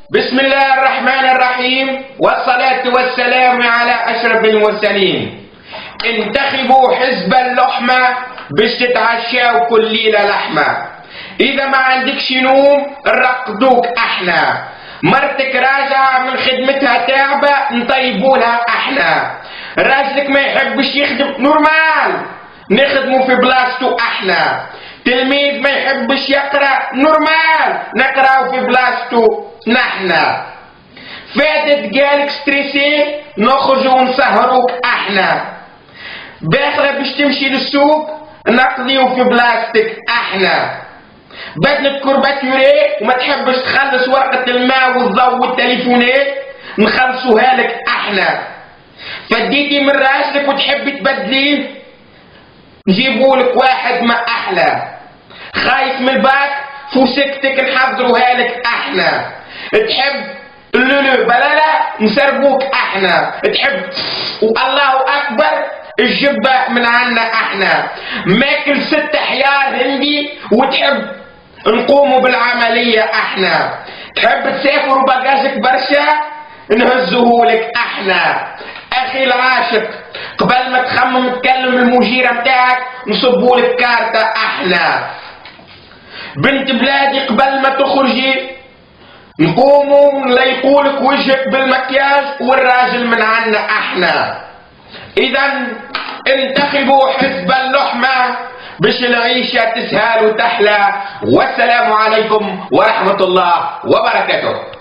بسم الله الرحمن الرحيم، والصلاة والسلام على أشرف المرسلين. انتخبوا حزب اللحمة باش تتعشاو كل ليلة لحمة. إذا ما عندكش نوم نرقدوك احنا. مرتك راجعة من خدمتها تعبة نطيبولها احنا. راجلك ما يحبش يخدم نورمال نخدمو في بلاصتو احنا. تلميذ ما يحبش يقرأ نورمال نقراو في بلاصتو نحنا. فاتت قالك ستريسي نخرجو ونسهروك احنا. باخرة باش تمشي للسوق نقضيو في بلاصتك احنا. بدلك كورباتوري وما تحبش تخلص ورقة الماء والضوء والتليفونات نخلصوها لك احنا. فديتي من راسك وتحبي تبدليه نجيبولك واحد ما احلى. خايف من الباك فوسكتك نحضروها لك احنا. تحب اللولو بلالا نسربوك احنا. تحب والله اكبر الجبة من عنا احنا. ماكل 6 حيار هندي وتحب نقوموا بالعملية احنا. تحب تسافر وباجازك برشا نهزوهولك احنا. اخي العاشق قبل ما تخمم تكلم المجيرة متاعك نصبولك كارتة احنا. بنت بلادي قبل ما تخرجي نقوموا نليقولك وجهك بالمكياج والراجل من عنا احنا. اذا انتخبوا حزب اللحمة باش العيشة تسهل وتحلى. والسلام عليكم ورحمة الله وبركاته.